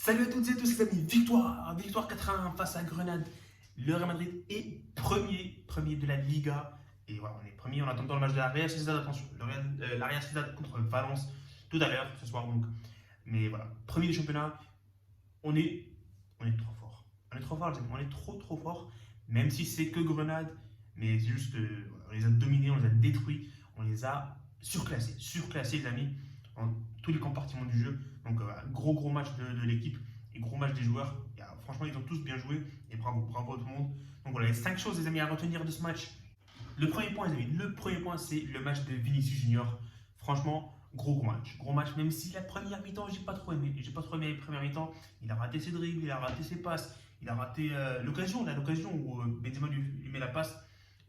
Salut à toutes et à tous les amis, victoire 4-1 face à Grenade. Le Real Madrid est premier de la Liga. Et voilà, on est premier en attendant le match de la Real Sociedad. Attention, la Real Sociedad contre Valence tout à l'heure, ce soir donc. Mais voilà, premier du championnat, on est, on est trop fort. On est trop fort les amis, on est trop fort. Même si c'est que Grenade, mais c'est juste que voilà, on les a dominés, on les a détruits, on les a surclassés les amis, en tous les compartiments du jeu. Donc gros match de l'équipe et gros match des joueurs. Franchement, ils ont tous bien joué et bravo à tout le monde. Donc voilà, les 5 choses les amis à retenir de ce match. Le premier point les amis, c'est le match de Vinicius Junior. Franchement, gros match. Gros match, même si la première mi-temps, j'ai pas trop aimé. J'ai pas trop aimé la première mi-temps. Il a raté ses dribbles, il a raté ses passes, il a raté l'occasion où Benzema lui met la passe.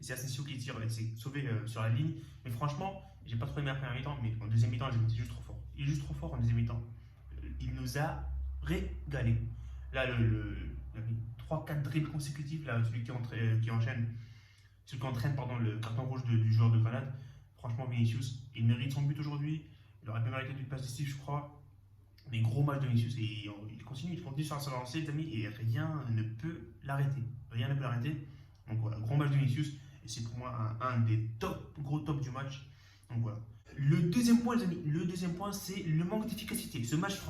Et c'est Asensio qui tire, il s'est sauvé sur la ligne. Mais franchement, j'ai pas trop aimé la première mi-temps, mais en deuxième mi-temps, il était juste trop fort. Il est juste trop fort en deuxième mi-temps. Il nous a régalé. Là, il a mis 3-4 dribbles consécutifs, là, celui qui enchaîne, celui qui entraîne pardon, le carton rouge du joueur de Grenade. Franchement, Vinicius, il mérite son but aujourd'hui. Il aurait pu mériter une passe décisive, je crois. Mais gros match de Vinicius. Et il continue sur sa lancée, les amis, et rien ne peut l'arrêter. Rien ne peut l'arrêter. Donc voilà, gros match de Vinicius. Et c'est pour moi un des gros top du match. Donc voilà. Le deuxième point, les amis, c'est le manque d'efficacité. Ce match,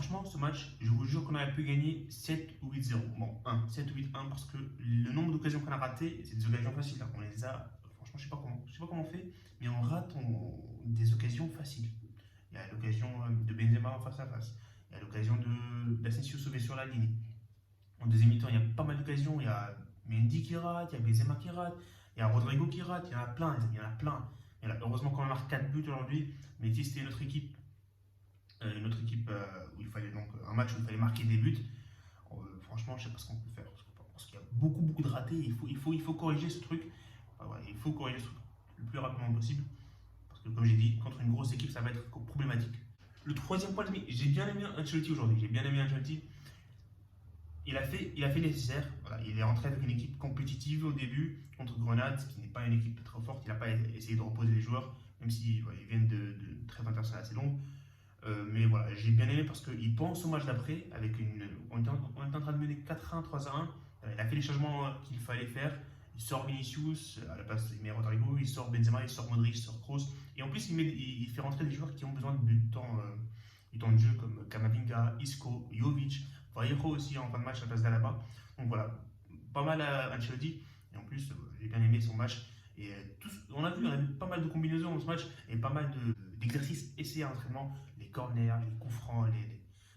je vous jure qu'on aurait pu gagner 7 ou 8-0. Bon, 7 ou 8-1, parce que le nombre d'occasions qu'on a ratées, c'est des occasions faciles. On les a, franchement, je sais pas comment on fait, mais on rate des occasions faciles. Il y a l'occasion de Benzema en face à face. Il y a l'occasion d'Asensio sauvé sur la ligne. En deuxième mi-temps, il y a pas mal d'occasions. Il y a Mendy qui rate, il y a Benzema qui rate, il y a Rodrigo qui rate, il y en a plein, les amis, il y en a plein. Et là, heureusement qu'on marque 4 buts aujourd'hui, mais si c'était notre équipe, où il fallait donc un match où il fallait marquer des buts, franchement, je ne sais pas ce qu'on peut faire. Parce qu'il y a beaucoup de ratés. Il faut corriger ce truc. Enfin, ouais, il faut corriger ce truc le plus rapidement possible. Parce que, comme j'ai dit, contre une grosse équipe, ça va être problématique. Le troisième point, j'ai bien aimé Ancelotti aujourd'hui. Il a fait le nécessaire. Voilà, il est rentré avec une équipe compétitive au début contre Grenade, qui n'est pas une équipe très forte. Il n'a pas essayé de reposer les joueurs, même si voilà, ils viennent de très internationales assez longues. Mais voilà, j'ai bien aimé parce qu'il pense au match d'après. On était en train de mener 4-1, 3-1. Il a fait les changements qu'il fallait faire. Il sort Vinicius, à la place il met Rodrigo, il sort Benzema, il sort Modric, il sort Kroos. Et en plus, il fait rentrer des joueurs qui ont besoin du temps de jeu, comme Kamavinga, Isco, Jovic. Vallejo aussi en fin de match à la place d'Alaba. Donc voilà, pas mal à Ancelotti. Et en plus, j'ai bien aimé son match. Et on a vu pas mal de combinaisons dans ce match et pas mal d'exercices essayés à l'entraînement. Les corners, les coups francs,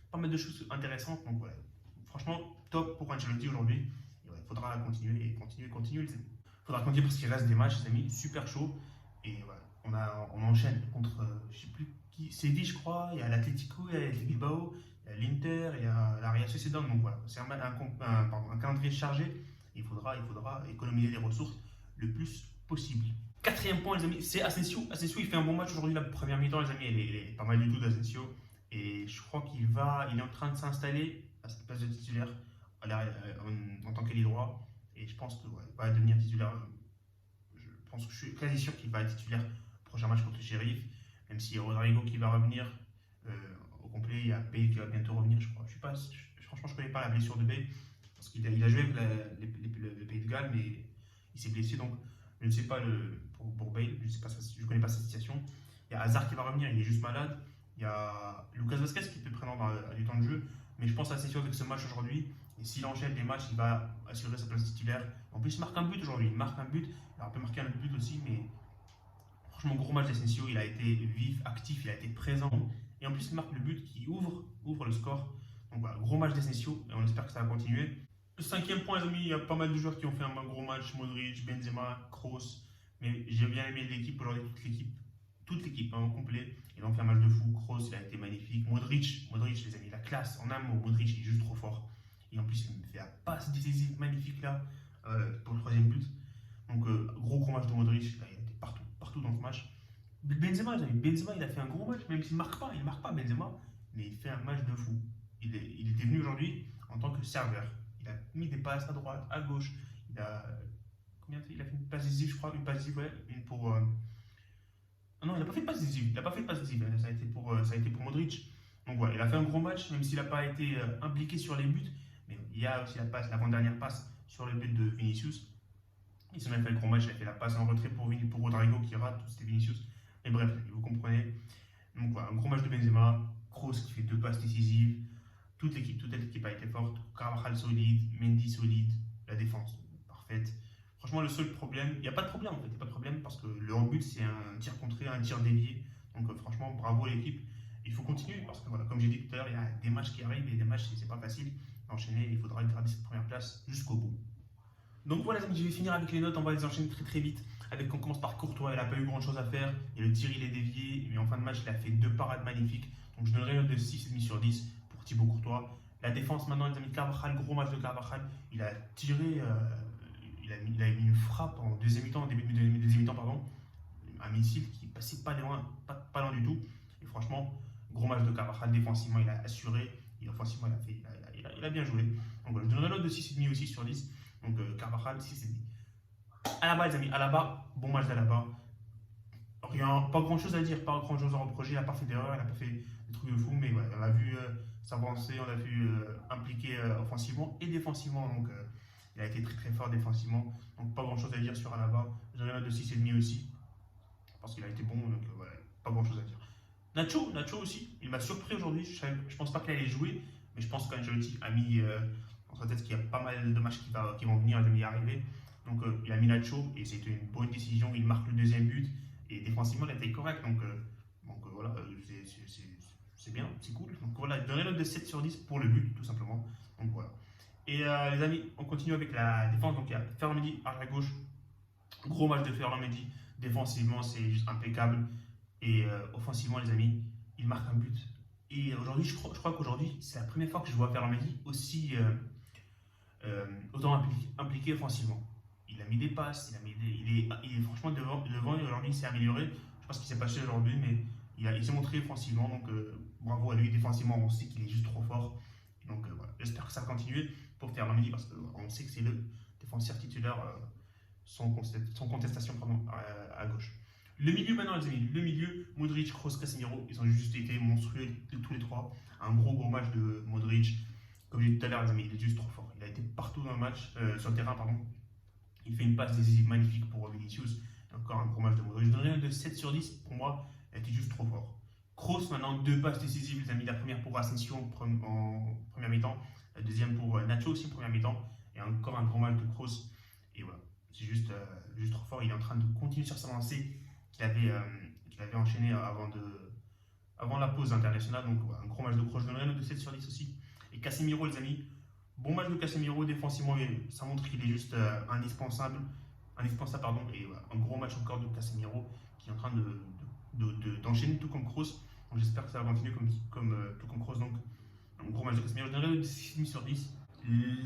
pas mal de choses intéressantes. Donc voilà, franchement, top pour Ancelotti aujourd'hui. Il faudra continuer. Il faudra continuer parce qu'il reste des matchs, les amis, super chaud. Et voilà, on enchaîne contre, je sais plus qui, Séville, je crois. Il y a l'Atlético, il y a Bilbao, il y a l'Inter, il y a la Real Sociedad. Donc voilà, c'est un calendrier chargé. Il faudra économiser les ressources le plus possible. Quatrième point, les amis, c'est Asensio. Asensio, il fait un bon match aujourd'hui, la première mi-temps, les amis. Elle est pas mal du tout d'Asensio. Et je crois il est en train de s'installer à cette place de titulaire en tant qu'ailier droit. Et je pense qu'il va devenir titulaire. Je suis quasi sûr qu'il va être titulaire prochain match contre le Sheriff. Même s'il y a Rodrigo qui va revenir au complet, il y a Bale qui va bientôt revenir, je crois. Franchement, je ne connais pas la blessure de Bale. Parce qu'il a joué avec le Pays de Galles, mais il s'est blessé. Donc, je ne sais pas pour Bale, je ne connais pas sa situation. Il y a Hazard qui va revenir, il est juste malade. Il y a Lucas Vazquez qui peut prendre du temps de jeu. Mais je pense assez sûr avec ce match aujourd'hui. Et s'il enchaîne les matchs, il va assurer sa place titulaire. En plus, il marque un but aujourd'hui. Il marque un but. Alors, il peut marquer un but aussi, mais franchement, gros match d'Asensio. Il a été vif, actif, il a été présent. Et en plus, il marque le but qui ouvre le score. Donc voilà, gros match d'Asensio. Et on espère que ça va continuer. Le cinquième point, les amis, il y a pas mal de joueurs qui ont fait un gros match. Modric, Benzema, Kroos. Mais j'ai bien aimé l'équipe aujourd'hui, toute l'équipe au complet. Ils ont fait un match de fou. Kroos, il a été magnifique. Modric, les amis, la classe. En un mot, Modric, il est juste trop fort. Et en plus, il me fait la passe décisive magnifique là pour le troisième but. Donc, gros match de Modric. Là, il était partout dans ce match. Benzema, il a fait un gros match, même s'il ne marque pas Benzema, mais il fait un match de fou. Il était venu aujourd'hui en tant que serveur. Il a mis des passes à droite, à gauche. Il a fait une passe décisive, je crois, une passe décisive, ouais, une pour. Ah non, il n'a pas fait de passe décisive. Ça a été pour Modric. Donc voilà, il a fait un gros match, même s'il n'a pas été impliqué sur les buts. Mais il y a aussi la passe, l'avant-dernière passe sur le but de Vinicius. Il s'est même fait le gros match, il a fait la passe en retrait pour Rodrigo qui rate, c'était Vinicius. Mais bref, vous comprenez. Donc voilà, un gros match de Benzema, Kroos qui fait deux passes décisives. Toute l'équipe a été forte. Carvajal solide, Mendy solide, la défense parfaite. Franchement, le seul problème, il n'y a pas de problème en fait, il n'y a pas de problème parce que leur but c'est un tir contré, un tir dévié. Donc franchement, bravo à l'équipe. Il faut continuer parce que voilà, comme j'ai dit tout à l'heure, il y a des matchs qui arrivent et des matchs, c'est pas facile d'enchaîner. Il faudra garder cette première place jusqu'au bout. Donc voilà, les amis, je vais finir avec les notes. On va les enchaîner très très vite. On commence par Courtois, il n'a pas eu grand chose à faire. Et le tir, il est dévié. Mais en fin de match, il a fait deux parades magnifiques. Donc je donnerai une note de 6,5 sur 10 pour Thibaut Courtois. La défense maintenant, les amis, Carvajal, gros match de Carvajal. Il a tiré, il a mis une frappe en deuxième mi-temps, en début de deuxième mi-temps, pardon. Un missile qui passait pas loin, pas loin du tout. Et franchement, gros match de Carvajal. Défensivement, il a assuré. Et offensivement, il a bien joué. Donc voilà, je donnerai une note de 6,5 aussi sur 10. Donc Carvajal, 6,5. Alaba, les amis, Alaba, bon match d'Alaba. Rien, pas grand chose à dire, pas grand chose à reprocher. Il n'a pas fait d'erreur, il n'a pas fait des trucs de fou, mais ouais, on l'a vu s'avancer, on l'a vu impliqué offensivement et défensivement. Donc il a été très très fort défensivement. Donc pas grand chose à dire sur Alaba. J'en ai un de 6,5 aussi, parce qu'il a été bon, donc voilà, pas grand chose à dire. Nacho aussi, il m'a surpris aujourd'hui. Je pense pas qu'il allait jouer, mais je pense qu'Ancelotti a mis dans sa tête qu'il y a pas mal de matchs qui vont venir, il va y arriver. Donc il a mis Nacho et c'était une bonne décision. Il marque le deuxième but et défensivement il a été correct. Donc voilà, c'est bien, c'est cool. Donc voilà, donner une note de 7 sur 10 pour le but, tout simplement. Donc voilà. Et les amis, on continue avec la défense. Donc il y a Ferland Mendy à la gauche. Gros match de Ferland Mendy. Défensivement, c'est juste impeccable. Et offensivement, les amis, il marque un but. Et aujourd'hui, je crois qu'aujourd'hui, c'est la première fois que je vois Ferland Mendy aussi autant impliqué offensivement. Il a mis des passes, il est franchement devant aujourd'hui, il s'est amélioré. Je ne sais pas ce qui s'est passé aujourd'hui, mais il s'est montré offensivement. Donc bravo à lui. Défensivement, on sait qu'il est juste trop fort. Donc voilà, j'espère que ça va continuer pour Ferland Mendy parce qu'on sait que c'est le défenseur titulaire sans contestation à gauche. Le milieu maintenant, les amis, le milieu, Modric, Kroos, Casemiro, ils ont juste été monstrueux tous les trois. Un gros match de Modric. Comme j'ai dit tout à l'heure, les amis, il est juste trop fort. Il a été partout dans le match, sur le terrain, pardon. Il fait une passe décisive magnifique pour Vinicius. Encore un gros match de Modric. Je donnerais un de 7 sur 10. Pour moi, il était juste trop fort. Kroos, maintenant, deux passes décisives, les amis. La première pour Asensio en première mi-temps. La deuxième pour Nacho aussi en première mi-temps. Et encore un gros match de Kroos. Et voilà, c'est juste trop fort. Il est en train de continuer sur sa lancée qu'il avait enchaîné avant la pause internationale. Donc, voilà, un gros match de Kroos. Je donnerais un de 7 sur 10 aussi. Et Casemiro, les amis, bon match de Casemiro, défensivement, ça montre qu'il est juste indispensable, pardon, et voilà, un gros match encore de Casemiro qui est en train d'enchaîner tout comme Kroos. Donc j'espère que ça va continuer tout comme Kroos. Donc un gros match de Casemiro, je donnerai 6,5 sur 10.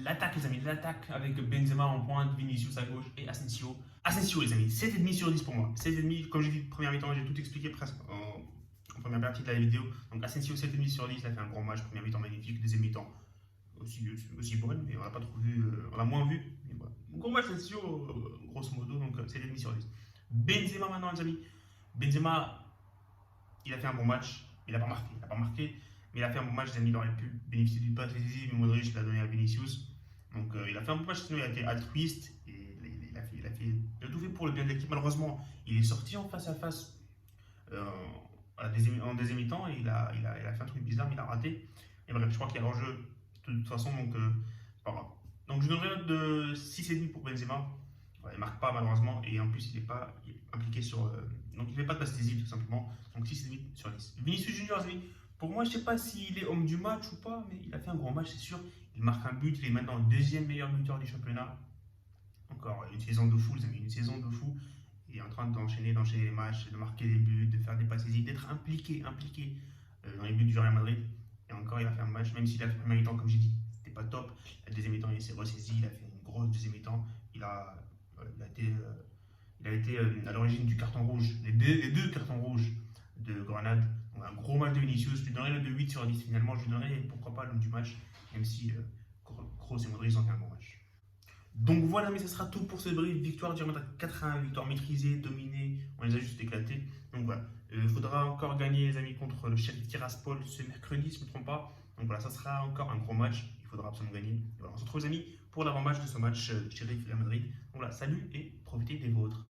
L'attaque, les amis, l'attaque avec Benzema en pointe, Vinicius à gauche et Asensio. Asensio, les amis, 7,5 sur 10 pour moi. 7,5, comme j'ai dit, première mi-temps, j'ai tout expliqué presque en première partie de la vidéo. Donc Asensio 7,5 sur 10, il a fait un gros match, première mi-temps magnifique, deuxième mi-temps aussi bonne, mais on l'a pas trop vu, on l'a moins vu. Mais voilà. Gros match Asensio, grosso modo, donc 7,5 sur 10. Benzema maintenant, les amis. Benzema, il a fait un bon match, il n'a pas marqué, mais il a fait un bon match, les amis, il aurait pu bénéficier du pass décisif, mais Modric l'a donné à Vinicius. Donc il a fait un bon match, sinon il a été altruiste, et il a tout fait pour le bien de l'équipe. Malheureusement, il est sorti en face à face en deuxième mi-temps, et il a fait un truc bizarre, mais il a raté. Et bref, je crois qu'il y a l'enjeu de toute façon, donc c'est pas grave. Donc je donnerai une note de 6,5 pour Benzema. Ouais, il marque pas malheureusement, et en plus il n'est pas impliqué sur. Donc il ne fait pas de passe décisive tout simplement. Donc 6,5 sur 10. Vinicius Junior, pour moi, je ne sais pas s'il est homme du match ou pas, mais il a fait un gros match, c'est sûr. Il marque un but, il est maintenant le deuxième meilleur buteur du championnat. Encore une saison de fou, les amis, une saison de fou. Il est en train d'enchaîner les matchs, de marquer des buts, de faire des passes décisives, d'être impliqué dans les buts du Real Madrid. Et encore, il a fait un match, même s'il a fait le premier mi-temps, comme j'ai dit, c'était pas top. La deuxième mi-temps, il s'est ressaisi, il a fait une grosse deuxième mi-temps. Il a été à l'origine du carton rouge, les deux cartons rouges de Grenade. Donc, un gros match de Vinicius. Je lui donnerai le de 8 sur 10 finalement. Je lui donnerai pourquoi pas l'homme du match, même si Kroos et Modric ont fait un bon match. Donc voilà, mais ça sera tout pour ce brief. Victoire du Real Madrid 4-1, victoire maîtrisée, dominée, on les a juste éclatés. Donc voilà, il faudra encore gagner les amis contre le Sheriff Tiraspol ce mercredi, si je ne me trompe pas. Donc voilà, ça sera encore un gros match, il faudra absolument gagner. Et voilà, on se retrouve les amis pour l'avant-match de ce match Sheriff Real Madrid. Donc voilà, salut et profitez des vôtres.